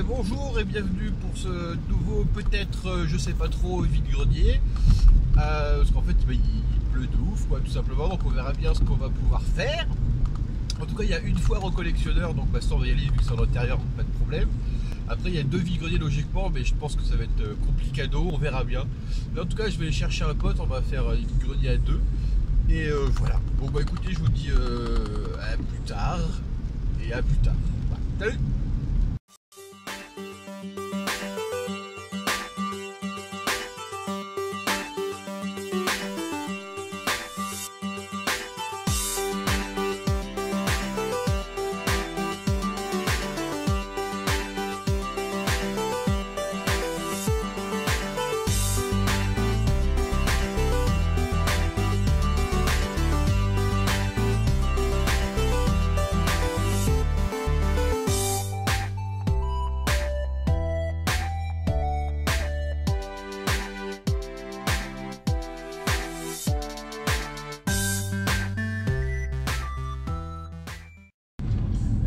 Bonjour et bienvenue pour ce nouveau, peut-être, je sais pas trop, vide-grenier. Parce qu'en fait, il pleut de ouf, quoi, tout simplement. Donc on verra bien ce qu'on va pouvoir faire. En tout cas, il y a une foire au collectionneur, donc ça on va y aller vu que c'est en intérieur, donc pas de problème. Après, il y a 2 vide-greniers logiquement, mais je pense que ça va être complicado, on verra bien. Mais en tout cas, je vais aller chercher un pote, on va faire un vide-grenier à 2. Et voilà. Bon, bah écoutez, je vous dis à plus tard. Et à plus tard. Voilà. Salut!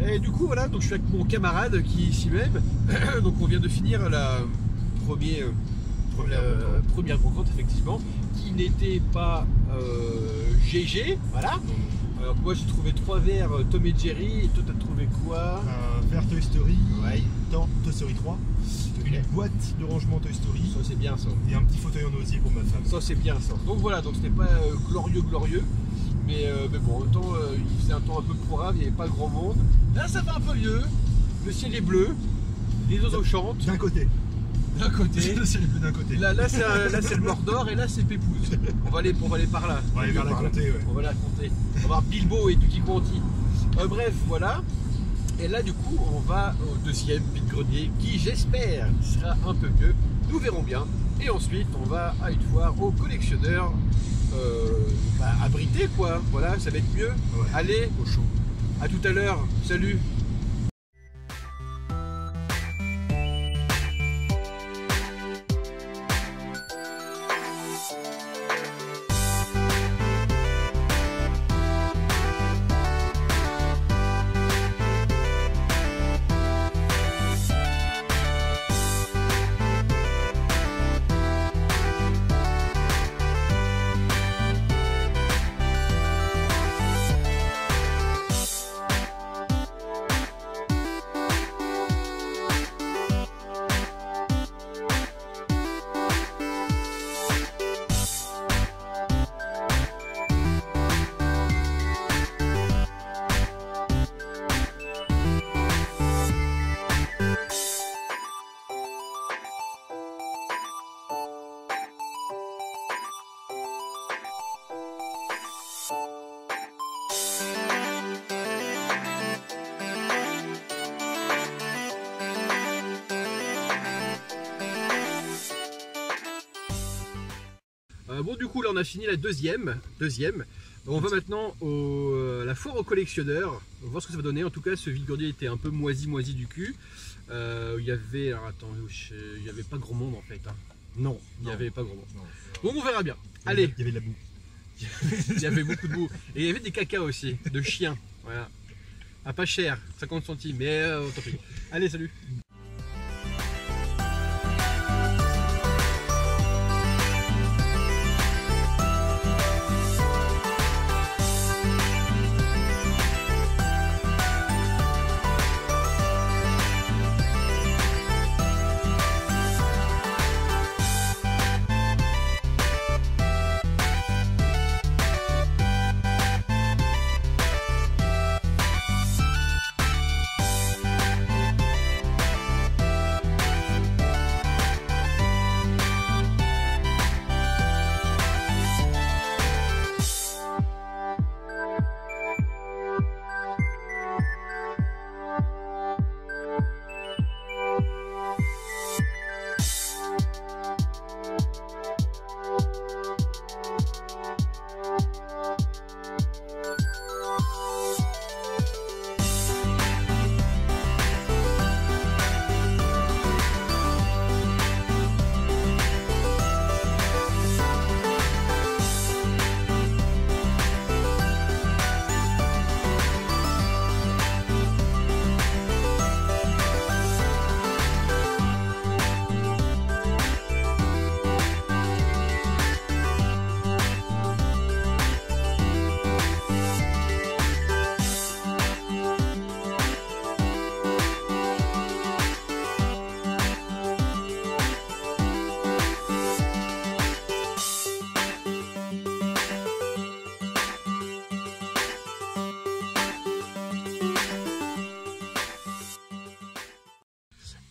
Et du coup voilà, donc je suis avec mon camarade qui est ici même. Donc on vient de finir la première rencontre effectivement, qui n'était pas GG, voilà. Alors moi j'ai trouvé 3 verres Tom et Jerry, et toi t'as trouvé quoi? Un verre Toy Story, ouais. Toy Story 3, une boîte de rangement Toy Story, Ça c'est bien ça. et un petit fauteuil en osier pour ma femme. Ça c'est bien ça. Donc voilà, donc c'était pas glorieux. Mais bon, en même temps, il faisait un temps un peu pourrave, il n'y avait pas grand monde. Là, ça va un peu mieux. Le ciel est bleu, les oiseaux chantent. D'un côté. D'un côté. Le ciel est bleu d'un côté. Là c'est le Mordor et là, c'est Pépouze. On va aller par là. On va aller vers la comté, ouais. On va la compter. On va voir Bilbo et Tutti Quanti. Bref, voilà. Et là, du coup, on va au deuxième vide-grenier qui, j'espère, sera un peu mieux. Nous verrons bien. Et ensuite, on va à une foire au collectionneur. Abrité quoi, voilà, ça va être mieux. Ouais. Allez, au chaud. À tout à l'heure, salut. Bon, du coup là on a fini la deuxième. On va maintenant à la foire au collectionneur. On va voir ce que ça va donner. En tout cas, ce vide-grenier était un peu moisi du cul. Il y avait, alors attends, il n'y avait pas grand monde en fait, hein. Non, il n'y avait pas grand monde. Bon, on verra bien. Allez. Il y avait de la boue. Il y avait beaucoup de boue. Et il y avait des cacas aussi, de chiens. Voilà. Ah, pas cher, 50 centimes, mais tant pis. Allez, salut.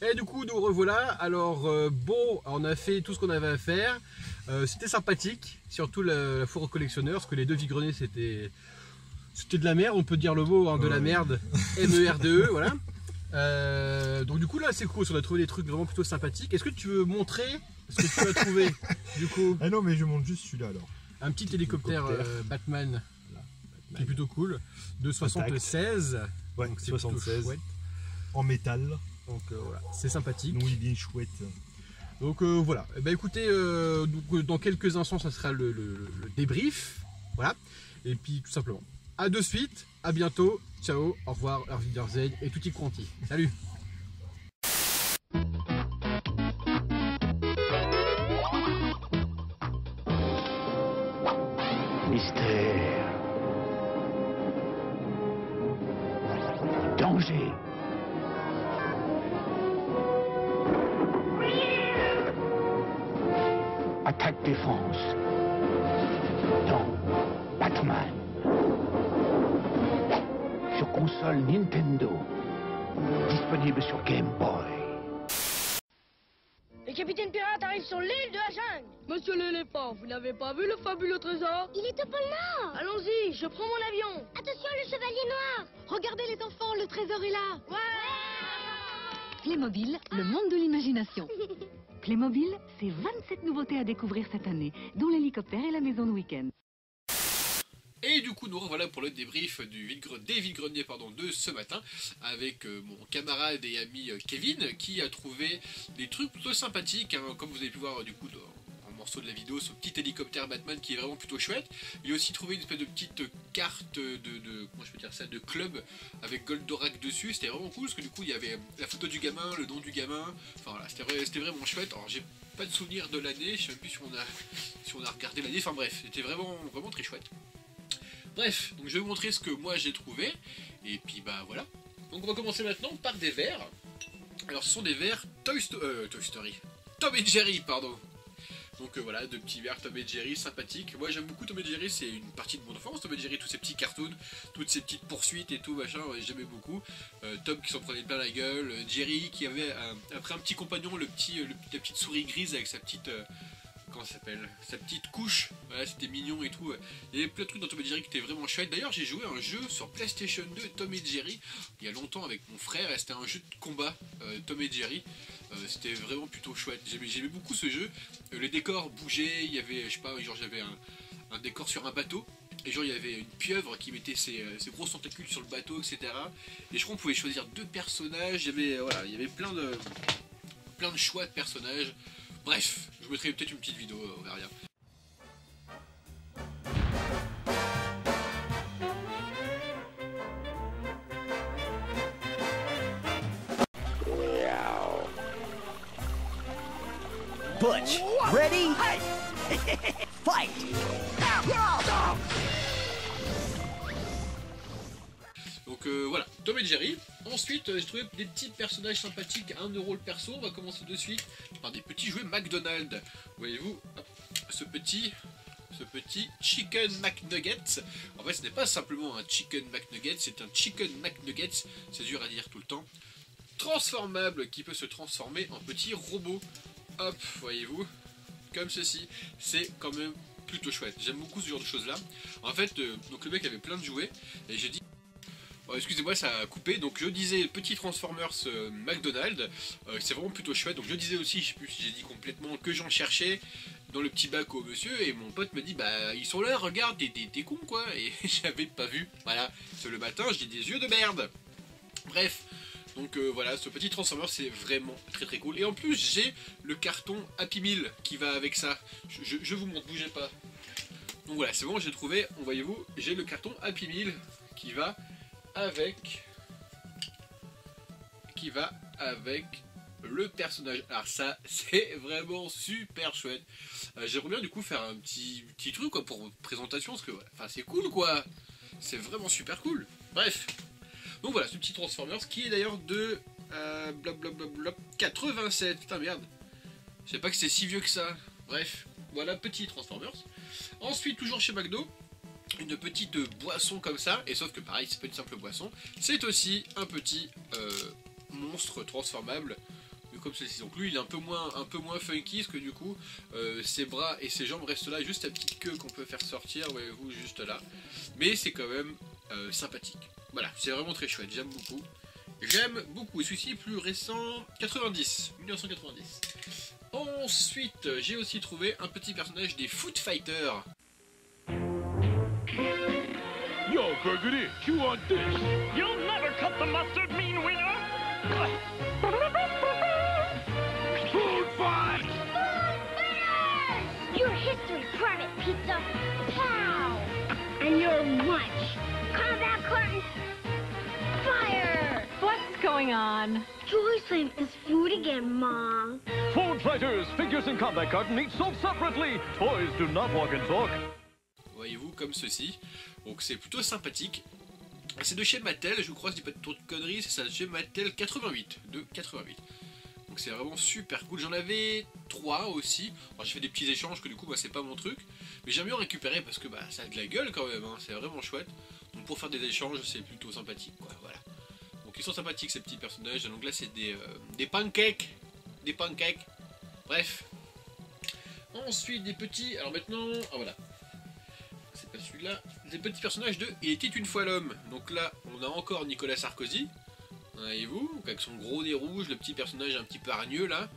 Et du coup nous revoilà. Alors bon, on a fait tout ce qu'on avait à faire. C'était sympathique, surtout la foire aux collectionneurs, parce que les deux vide-greniers c'était de la merde, on peut dire le mot hein, de la merde, MERDE, voilà. Donc du coup là c'est cool, on a trouvé des trucs vraiment plutôt sympathiques. Est-ce que tu veux montrer ce que tu as trouvé du coup? Ah non mais je montre juste celui-là alors. Un petit hélicoptère Batman qui est plutôt cool, de 76. Ouais, donc c'est 76 en métal. Donc voilà, c'est sympathique. Donc il est bien chouette. Donc voilà, eh ben, écoutez, dans quelques instants ça sera le débrief. Voilà, et puis tout simplement. A de suite, à bientôt, ciao, au revoir, Wiedersehen et tutti quanti. Salut. Mystère. Danger. Attaque-défense. Dans Batman. Sur console Nintendo. Disponible sur Game Boy. Le capitaine pirate arrive sur l'île de la jungle. Monsieur l'éléphant, vous n'avez pas vu le fabuleux trésor? Il est au pôle Nord. Allons-y, je prends mon avion. Attention, le chevalier noir. Regardez les enfants, le trésor est là. Ouais. Playmobil, le monde de l'imagination. Playmobil, c'est 27 nouveautés à découvrir cette année, dont l'hélicoptère et la maison de week-end. Et du coup nous revoilà pour le débrief des vide-greniers de ce matin avec mon camarade et ami Kevin qui a trouvé des trucs plutôt sympathiques, hein, comme vous avez pu voir du coup en morceau de la vidéo, ce petit hélicoptère Batman qui est vraiment plutôt chouette. Il a aussi trouvé une espèce de petite carte comment je peux dire ça, de club avec Goldorak dessus, c'était vraiment cool parce que du coup il y avait la photo du gamin, le nom du gamin, enfin voilà, c'était vraiment chouette. Alors j'ai pas de souvenir de l'année, je sais même plus si on a regardé l'année, enfin bref, c'était vraiment très chouette. Bref, donc je vais vous montrer ce que moi j'ai trouvé, et puis bah voilà. Donc on va commencer maintenant par des verres. Alors ce sont des verres Toy Story, Tom et Jerry, pardon. Donc voilà, deux petits verres Tom et Jerry sympathiques. Moi j'aime beaucoup Tom et Jerry, c'est une partie de mon enfance, Tom et Jerry, tous ces petits cartoons, toutes ces petites poursuites et tout machin, j'aimais beaucoup. Tom qui s'en prenait plein la gueule, Jerry qui avait après un petit compagnon, la petite souris grise avec sa petite... comment ça s'appelle, sa petite couche, voilà, c'était mignon et tout. Il y avait plein de trucs dans Tom et Jerry qui étaient vraiment chouettes. D'ailleurs j'ai joué à un jeu sur PlayStation 2 Tom et Jerry il y a longtemps avec mon frère, et c'était un jeu de combat Tom et Jerry. C'était vraiment plutôt chouette, j'aimais beaucoup ce jeu. Les décors bougeaient, il y avait, je sais pas, genre j'avais un décor sur un bateau, et genre il y avait une pieuvre qui mettait ses gros tentacules sur le bateau, etc. Et je crois qu'on pouvait choisir deux personnages, voilà, il y avait plein de choix de personnages. Bref, je vous mettrai peut-être une petite vidéo, on verra bien. Butch, ready? Fight! Donc voilà, Tom et Jerry. Ensuite, j'ai trouvé des petits personnages sympathiques à 1 € le perso. On va commencer de suite par des petits jouets McDonald's. Voyez-vous, ce petit Chicken McNuggets. En fait, ce n'est pas simplement un Chicken McNuggets, c'est un Chicken McNuggets, c'est dur à dire tout le temps, transformable, qui peut se transformer en petit robot. Hop, voyez-vous, comme ceci. C'est quand même plutôt chouette. J'aime beaucoup ce genre de choses là. En fait, donc le mec avait plein de jouets et j'ai dit... Oh, excusez-moi, ça a coupé. Donc je disais petit Transformers McDonald's, c'est vraiment plutôt chouette. Donc je disais aussi, je sais plus si j'ai dit complètement, que j'en cherchais dans le petit bac au monsieur, et mon pote me dit bah ils sont là, regarde, t'es con quoi. Et j'avais pas vu. Voilà, c'est le matin, j'ai des yeux de merde. Bref. Donc voilà, ce petit Transformers c'est vraiment très cool. Et en plus j'ai le carton Happy Meal qui va avec ça. Je vous montre, bougez pas. Donc voilà, c'est bon, j'ai trouvé, voyez-vous, j'ai le carton Happy Meal qui va avec le personnage. Alors ça c'est vraiment super chouette. J'aimerais bien du coup faire un petit truc quoi pour présentation, parce que enfin c'est cool quoi. C'est vraiment super cool. Bref. Donc voilà, ce petit Transformers qui est d'ailleurs de blablabla 87. Putain merde. Je sais pas que c'est si vieux que ça. Bref, voilà petit Transformers. Ensuite, toujours chez McDo, une petite boisson comme ça, et sauf que pareil, c'est pas une simple boisson, c'est aussi un petit monstre transformable. comme ceci. Donc lui il est un peu moins funky, parce que du coup ses bras et ses jambes restent là, juste la petite queue qu'on peut faire sortir, voyez-vous, juste là. Mais c'est quand même sympathique. Voilà, c'est vraiment très chouette, j'aime beaucoup. J'aime beaucoup. Et celui-ci est plus récent, 1990. Ensuite, j'ai aussi trouvé un petit personnage des Foot Fighters. Yo, Burgundy, chew on this. You'll never cut the mustard, mean winner. Food fight! Your history, Private Pizza. Pow! And your lunch. Combat curtain. Fire! What's going on? Joycelyn is food again, Mom. Food fighters, figures in combat carton each sold separately. Toys do not walk and talk. Voyez-vous, comme ceci. Donc c'est plutôt sympathique. C'est de chez Mattel, je crois, je dis pas trop de conneries, c'est ça, de chez Mattel 88. Donc c'est vraiment super cool. J'en avais 3 aussi. Alors j'ai fait des petits échanges que du coup bah, c'est pas mon truc. Mais j'aime bien récupérer parce que bah, ça a de la gueule quand même, hein. C'est vraiment chouette. Donc pour faire des échanges c'est plutôt sympathique quoi, voilà. Donc ils sont sympathiques ces petits personnages. Donc là c'est des pancakes. Des pancakes. Bref. Ensuite des petits. Alors maintenant. Ah voilà. C'est pas celui-là. Des petits personnages de Il était une fois l'homme. Donc là on a encore Nicolas Sarkozy. Voyez-vous, avec son gros nez rouge, le petit personnage un petit peu hargneux là.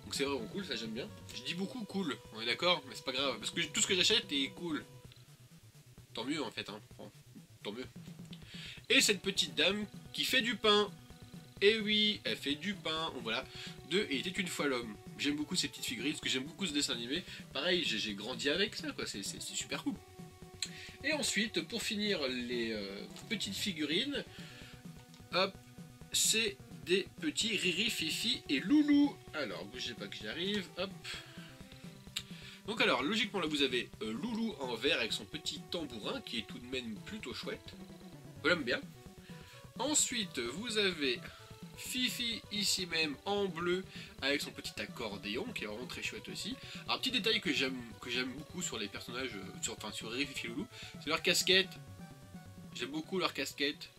Donc c'est vraiment cool, ça j'aime bien. Je dis beaucoup cool, on est d'accord, mais c'est pas grave, parce que tout ce que j'achète est cool. Tant mieux en fait, hein. Bon, tant mieux. Et cette petite dame qui fait du pain. Et oui, elle fait du pain. Donc voilà, de Il était une fois l'homme. J'aime beaucoup ces petites figurines, parce que j'aime beaucoup ce dessin animé. Pareil, j'ai grandi avec ça, quoi, c'est super cool. Et ensuite, pour finir les petites figurines, hop, c'est des petits Riri, Fifi et Loulou. Alors, bougez pas que j'y arrive, hop. Donc alors, logiquement, là, vous avez Loulou en vert avec son petit tambourin, qui est tout de même plutôt chouette. Je l'aime bien. Ensuite, vous avez Fifi, ici même, en bleu, avec son petit accordéon, qui est vraiment très chouette aussi. Alors, un petit détail que j'aime beaucoup sur les personnages, sur Riri, Fifi et Loulou, c'est leur casquette. J'aime beaucoup leur casquette.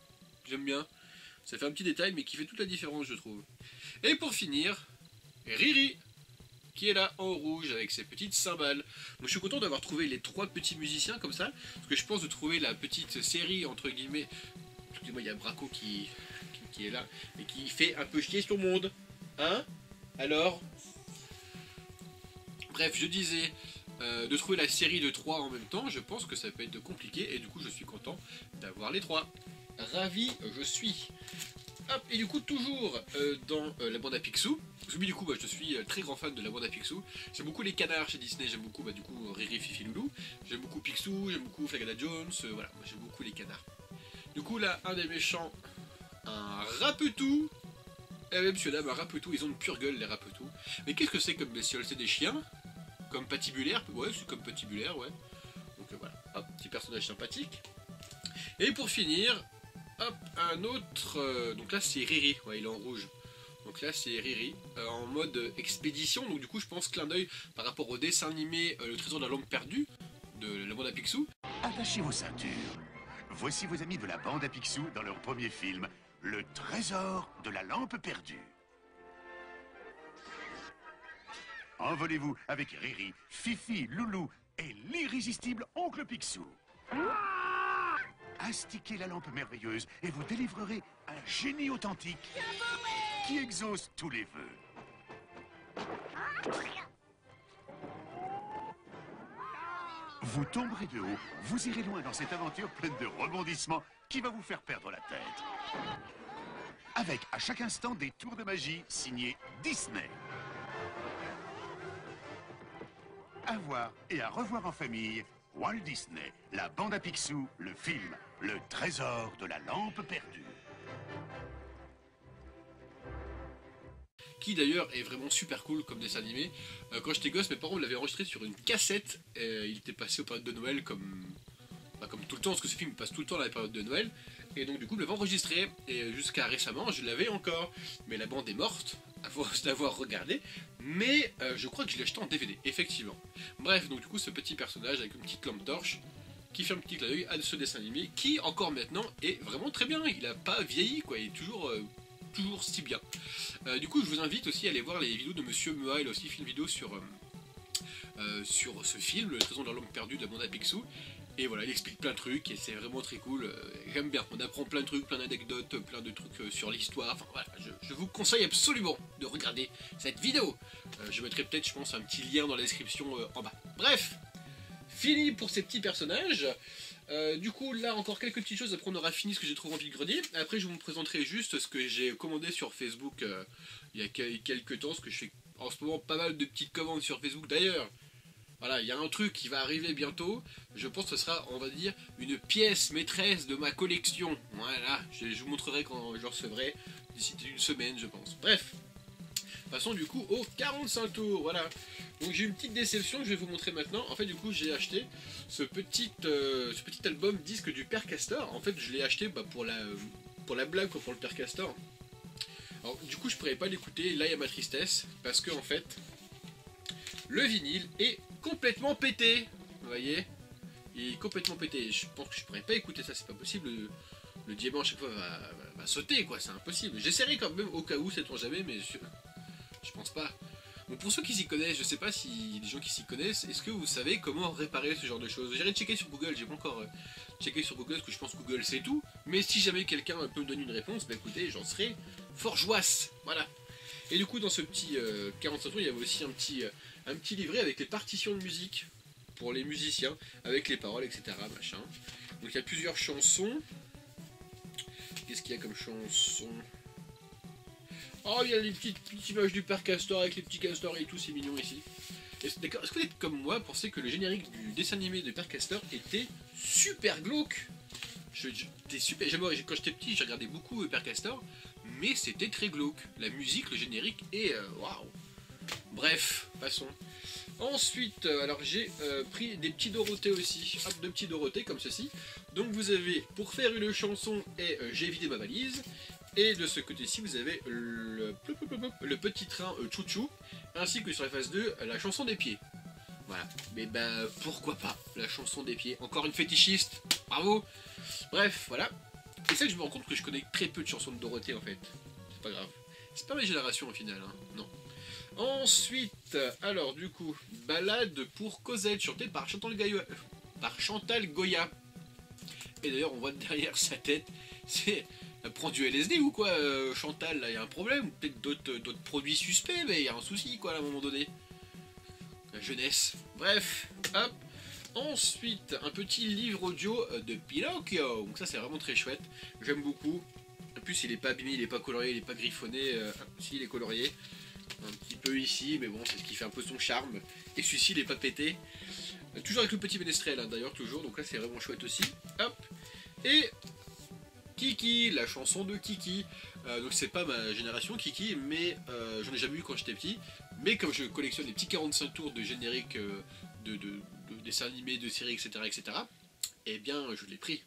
J'aime bien. Ça fait un petit détail mais qui fait toute la différence je trouve. Et pour finir, Riri qui est là en rouge avec ses petites cymbales. Donc je suis content d'avoir trouvé les 3 petits musiciens comme ça. Parce que je pense de trouver la petite série entre guillemets. Excusez-moi, il y a Braco qui est là et qui fait un peu chier sur le monde. Hein? Alors? Bref, je disais de trouver la série de 3 en même temps, je pense que ça peut être compliqué et du coup je suis content d'avoir les 3. Ravi, je suis. Hop, et du coup, toujours dans la bande à Picsou. Du coup, je suis très grand fan de la bande à Picsou. J'aime beaucoup les canards chez Disney, j'aime beaucoup du coup Riri, Fifi, Loulou. J'aime beaucoup Picsou, j'aime beaucoup Flagada Jones, voilà, moi j'aime beaucoup les canards. Du coup, là, un des méchants, un Rapetou. Et même celui-là, Rapetou, ils ont une pure gueule, les Rapetou. Mais qu'est-ce que c'est comme bestiole? C'est des chiens? Comme patibulaire? Ouais, c'est comme patibulaire, ouais. Donc voilà, hop, petit personnage sympathique. Et pour finir, hop, un autre, donc là c'est Riri, ouais, il est en rouge. Donc là c'est Riri, en mode expédition, donc du coup je pense clin d'œil par rapport au dessin animé Le Trésor de la Lampe Perdue, de la bande à Picsou. Attachez vos ceintures. Voici vos amis de la bande à Picsou dans leur premier film, Le Trésor de la Lampe Perdue. Envolez-vous avec Riri, Fifi, Loulou et l'irrésistible Oncle Picsou. Astiquez la lampe merveilleuse et vous délivrerez un génie authentique qui exauce tous les vœux. Vous tomberez de haut, vous irez loin dans cette aventure pleine de rebondissements qui va vous faire perdre la tête. Avec à chaque instant des tours de magie signés Disney. À voir et à revoir en famille, Walt Disney, la bande à Picsou, le film, Le Trésor de la Lampe Perdue. Qui d'ailleurs est vraiment super cool comme dessin animé. Quand j'étais gosse, mes parents l'avaient enregistré sur une cassette. Il était passé aux périodes de Noël comme tout le temps, parce que ce film passe tout le temps à la période de Noël. Et donc du coup, je l'avais enregistré. Et jusqu'à récemment, je l'avais encore. Mais la bande est morte, à force d'avoir regardé. Mais je crois que je l'ai acheté en DVD, effectivement. Bref, donc du coup, ce petit personnage avec une petite lampe torche qui fait un petit clin d'œil à ce dessin animé qui, encore maintenant, est vraiment très bien. Il n'a pas vieilli, quoi. Il est toujours toujours si bien. Du coup, je vous invite aussi à aller voir les vidéos de Monsieur Mua. Il a aussi fait une vidéo sur ce film, Le Trésor de la langue perdue d'Amanda Picsou. Et voilà, il explique plein de trucs et c'est vraiment très cool. J'aime bien, on apprend plein de trucs, plein d'anecdotes, plein de trucs sur l'histoire. Enfin voilà, je vous conseille absolument de regarder cette vidéo. Je mettrai peut-être, je pense, un petit lien dans la description en bas. Bref, fini pour ces petits personnages. Du coup, là, encore quelques petites choses. Après, on aura fini ce que j'ai trouvé en vide-grenier. Après, je vous présenterai juste ce que j'ai commandé sur Facebook il y a quelques temps. Parce que je fais en ce moment pas mal de petites commandes sur Facebook. D'ailleurs, voilà, il y a un truc qui va arriver bientôt. Je pense que ce sera, on va dire, une pièce maîtresse de ma collection. Voilà, je vous montrerai quand je recevrai. D'ici une semaine, je pense. Bref. Passons du coup aux 45 tours, voilà. Donc j'ai une petite déception que je vais vous montrer maintenant. En fait, du coup, j'ai acheté ce petit album disque du Père Castor. En fait, je l'ai acheté pour la blague, quoi, pour le Père Castor. Alors, du coup, je pourrais pas l'écouter. Là, il y a ma tristesse. Parce que, en fait, le vinyle est complètement pété. Vous voyez? Il est complètement pété. Je pense que je pourrais pas écouter ça, c'est pas possible. Le diamant, à chaque fois, va sauter, quoi. C'est impossible. J'essaierai quand même au cas où, sait-on jamais, mais je pense pas. Bon, pour ceux qui s'y connaissent, je sais pas si y a des gens qui s'y connaissent, est-ce que vous savez comment réparer ce genre de choses? J'irai checker sur Google, j'ai pas encore checké sur Google, parce que je pense que Google c'est tout, mais si jamais quelqu'un peut me donner une réponse, bah écoutez, j'en serai fort joasse, voilà. Et du coup, dans ce petit 45 tours, il y avait aussi un petit livret avec les partitions de musique, pour les musiciens, avec les paroles, etc., machin. Donc il y a plusieurs chansons. Qu'est-ce qu'il y a comme chanson? Oh, il y a les petites images du Père Castor avec les petits castors et tout, c'est mignon ici. D'accord, est-ce que vous êtes comme moi, pensez que le générique du dessin animé de Père Castor était super glauque? Quand j'étais petit, j'ai regardé beaucoup Père Castor, mais c'était très glauque. La musique, le générique, et waouh! Bref, passons. Ensuite, alors j'ai pris des petits Dorothée aussi. Hop, deux petits Dorothée comme ceci. Donc vous avez, pour faire une chanson, et j'ai vidé ma valise. Et de ce côté-ci, vous avez le petit train Chouchou, ainsi que sur la phase 2, la chanson des pieds. Voilà. Mais ben, pourquoi pas, la chanson des pieds. Encore une fétichiste, bravo. Bref, voilà. Et ça que je me rends compte que je connais très peu de chansons de Dorothée, en fait. C'est pas grave. C'est pas ma génération, au final, hein. Non. Ensuite, alors, du coup, balade pour Cosette, chantée par Chantal Goya. Et d'ailleurs, on voit derrière sa tête, c'est... Elle prend du LSD ou quoi, Chantal, là, il y a un problème, ou peut-être d'autres produits suspects, mais il y a un souci, quoi, à un moment donné. La jeunesse. Bref, hop. Ensuite, un petit livre audio de Pinocchio. Donc ça, c'est vraiment très chouette. J'aime beaucoup. En plus, il est pas abîmé, il est pas colorié, il est pas griffonné. Si, il est colorié. Un petit peu ici, mais bon, c'est ce qui fait un peu son charme. Et celui-ci, il est pas pété. Toujours avec le petit ménestrel, hein, d'ailleurs, toujours. Donc là, c'est vraiment chouette aussi. Hop. Et... Kiki, la chanson de Kiki. Donc c'est pas ma génération Kiki, mais j'en ai jamais eu quand j'étais petit. Mais comme je collectionne les petits 45 tours de générique de dessins animés, de séries, etc., eh bien je l'ai pris.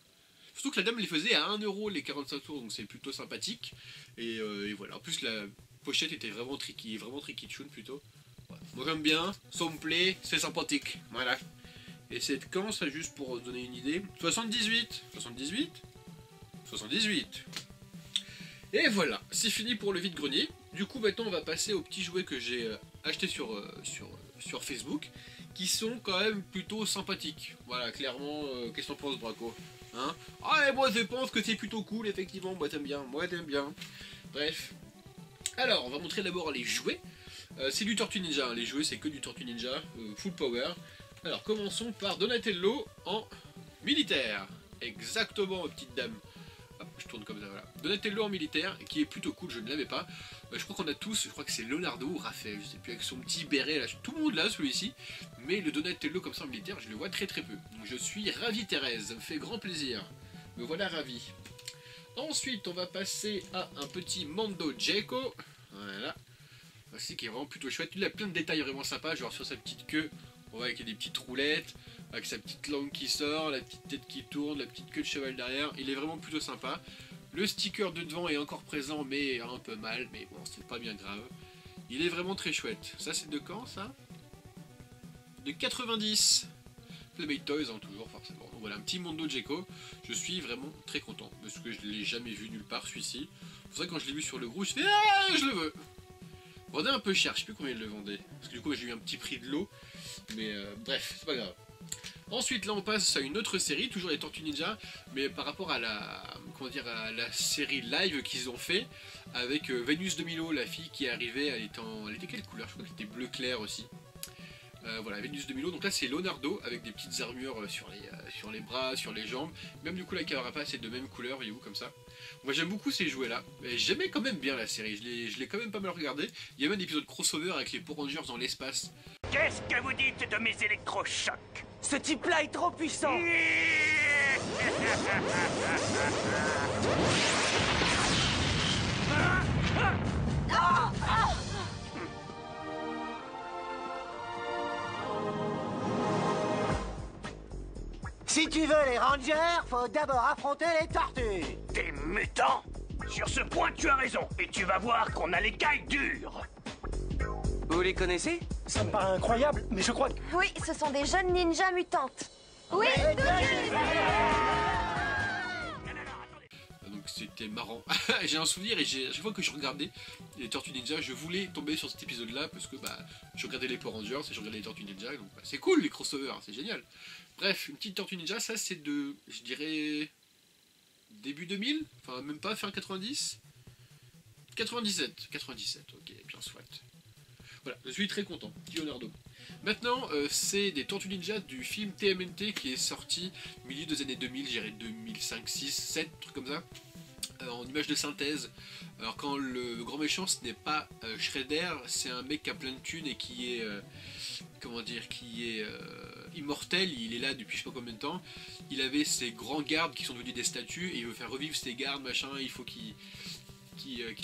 Surtout que la dame les faisait à 1 € les 45 tours, donc c'est plutôt sympathique. Et voilà, en plus la pochette était vraiment tricky tchoun plutôt. Ouais. Moi j'aime bien, ça me plaît, c'est sympathique. Voilà. Et c'est quand ça, juste pour donner une idée? 78. Et voilà, c'est fini pour le vide-grenier. Du coup, maintenant, on va passer aux petits jouets que j'ai achetés sur Facebook, qui sont quand même plutôt sympathiques. Voilà, clairement, qu'est-ce que t'en penses, Braco, hein? Ah, et moi, je pense que c'est plutôt cool, effectivement. Moi, t'aimes bien. Bref. Alors, on va montrer d'abord les jouets. C'est du Tortue Ninja, hein. Les jouets, c'est que du Tortue Ninja, full power. Alors, commençons par Donatello en militaire. Exactement, petite dame. Hop, je tourne comme ça, voilà. Donatello en militaire, qui est plutôt cool, je ne l'avais pas. Je crois qu'on a tous, je crois que c'est Leonardo ou Raphaël, je sais plus, avec son petit béret là. Tout le monde là, celui-ci. Mais le Donatello comme ça en militaire, je le vois très peu. Donc je suis ravi, Thérèse, ça me fait grand plaisir. Me voilà ravi. Ensuite, on va passer à un petit Mando Gecko. Voilà. Voici qui est vraiment plutôt chouette. Il a plein de détails vraiment sympas, genre sur sa petite queue. On voit qu'il y a des petites roulettes, avec sa petite langue qui sort, la petite tête qui tourne, la petite queue de cheval derrière. Il est vraiment plutôt sympa. Le sticker de devant est encore présent, mais un peu mal. Mais bon, c'est pas bien grave. Il est vraiment très chouette. Ça, c'est de quand, ça? De 90. Playmate Toys, hein, toujours forcément. Donc voilà, un petit Mondo Gecko. Je suis vraiment très content parce que je ne l'ai jamais vu nulle part celui-ci. C'est vrai que quand je l'ai vu sur le groupe, je fais ah, je le veux. Vendait un peu cher, je sais plus combien il le vendait. Parce que du coup j'ai eu un petit prix de l'eau. Mais bref, c'est pas grave. Ensuite là on passe à une autre série, toujours les Tortues Ninja, mais par rapport à la, comment dire, à la série live qu'ils ont fait avec Vénus de Milo, la fille qui est arrivée, elle était quelle couleur? Je crois qu'elle était bleu clair aussi. Voilà, Vénus de Milo, donc là c'est Leonardo avec des petites armures sur les bras, sur les jambes, même du coup la carapace est de même couleur, voyez-vous, comme ça. Moi j'aime beaucoup ces jouets là, j'aimais quand même bien la série, je l'ai quand même pas mal regardé. Il y a même un épisode crossover avec les Power Rangers dans l'espace. Qu'est-ce que vous dites de mes électrochocs? Ce type-là est trop puissant. Si tu veux les Rangers, faut d'abord affronter les tortues. Des mutants? Sur ce point, tu as raison. Et tu vas voir qu'on a les cailles dures. Vous les connaissez? Ça me paraît incroyable, mais je crois que... Oui, ce sont des jeunes ninjas mutantes. Oui, Donc c'était marrant. J'ai un souvenir et chaque fois que je regardais les Tortues Ninja, je voulais tomber sur cet épisode là parce que bah, je regardais les Power Rangers et je regardais les Tortues Ninja, donc bah, c'est cool les crossovers, c'est génial. Bref, une petite Tortue Ninja, ça c'est de, je dirais, début 2000, enfin même pas, fin 90, 97, ok, bien soit. Voilà, je suis très content, Leonardo. Maintenant, c'est des Tortues Ninja du film TMNT qui est sorti au milieu des années 2000, j'irais 2005, 6, 7, truc comme ça, en image de synthèse. Alors quand le grand méchant ce n'est pas Shredder, c'est un mec qui a plein de thunes et qui est, comment dire, qui est immortel, il est là depuis je sais pas combien de temps. Il avait ses grands gardes qui sont devenus des statues et il veut faire revivre ses gardes, machin, il faut qu'il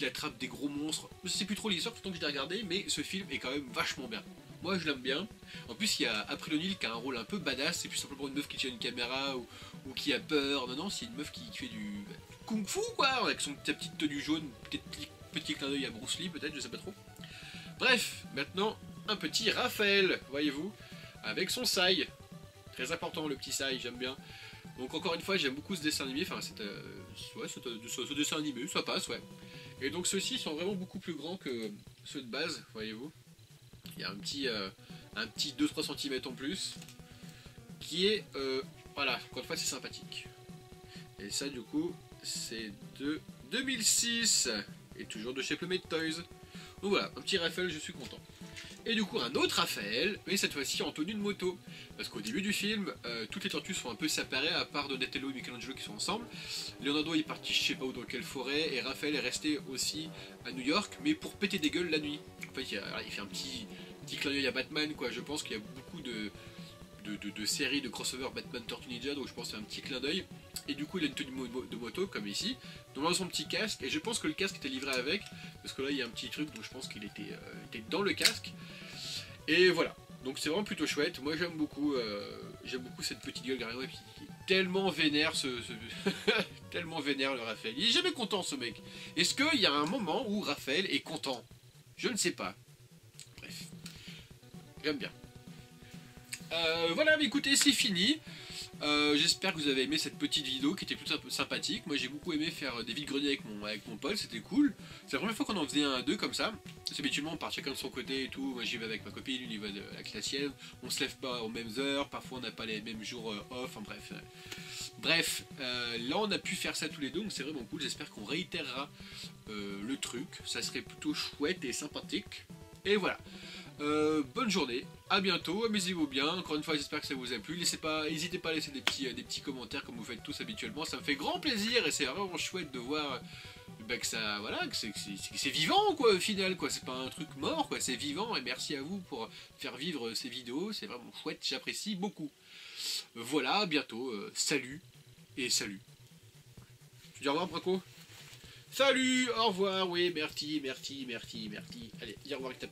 attrape des gros monstres. Je sais plus trop l'histoire, pourtant que je l'ai regardé, mais ce film est quand même vachement bien. Moi je l'aime bien. En plus il y a April O'Neil qui a un rôle un peu badass, c'est plus simplement une meuf qui tient une caméra ou qui a peur. Non, c'est une meuf qui fait du kung fu quoi, avec sa petite tenue jaune, peut-être petit clin d'œil à Bruce Lee peut-être, je sais pas trop. Bref, maintenant un petit Raphaël, voyez-vous, avec son Sai. Très important le petit Sai, j'aime bien. Donc encore une fois j'aime beaucoup ce dessin animé, enfin ce dessin animé, ça passe ouais. Et donc ceux-ci sont vraiment beaucoup plus grands que ceux de base, voyez-vous. Il y a un petit 2-3 cm en plus, qui est, voilà, encore une fois c'est sympathique. Et ça du coup, c'est de 2006, et toujours de chez Playmate Toys. Donc voilà, un petit Raphaël, je suis content. Et du coup un autre Raphaël, mais cette fois-ci en tenue de moto. Parce qu'au début du film, toutes les tortues sont un peu séparées, à part Donatello et Michelangelo qui sont ensemble. Leonardo est parti je sais pas où dans quelle forêt, et Raphaël est resté aussi à New York, mais pour péter des gueules la nuit. En fait, il fait un petit clin d'œil à Batman, quoi. Je pense qu'il y a beaucoup de séries de crossover Batman Tortue Ninja, donc je pense que c'est un petit clin d'œil. Et du coup il a une tenue de moto comme ici, dans son petit casque, et je pense que le casque était livré avec, parce que là il y a un petit truc, donc je pense qu'il était dans le casque. Et voilà, donc c'est vraiment plutôt chouette. Moi j'aime beaucoup cette petite gueule derrière, qui est tellement vénère, tellement vénère le Raphaël. Il est jamais content ce mec. Est-ce qu'il y a un moment où Raphaël est content? Je ne sais pas. Bref, j'aime bien. Voilà, mais écoutez, c'est fini. J'espère que vous avez aimé cette petite vidéo qui était plutôt sympathique. Moi j'ai beaucoup aimé faire des vides-greniers avec mon pote, c'était cool. C'est la première fois qu'on en faisait un à deux comme ça. C'est habituellement on part chacun de son côté et tout. Moi j'y vais avec ma copine, lui il va avec la sienne. On se lève pas aux mêmes heures, parfois on n'a pas les mêmes jours off, enfin bref. Bref, là on a pu faire ça tous les deux, donc c'est vraiment cool. J'espère qu'on réitérera le truc, ça serait plutôt chouette et sympathique. Et voilà. Bonne journée, à bientôt, amusez-vous bien, encore une fois j'espère que ça vous a plu, n'hésitez pas à laisser des petits commentaires comme vous faites tous habituellement, ça me fait grand plaisir et c'est vraiment chouette de voir que ça, voilà, que c'est vivant quoi au final quoi, c'est pas un truc mort quoi, c'est vivant et merci à vous pour faire vivre ces vidéos, c'est vraiment chouette, j'apprécie beaucoup. Voilà, à bientôt, salut et salut. Tu dis au revoir Braco? Salut, au revoir, oui, merci, allez, dis au revoir avec ta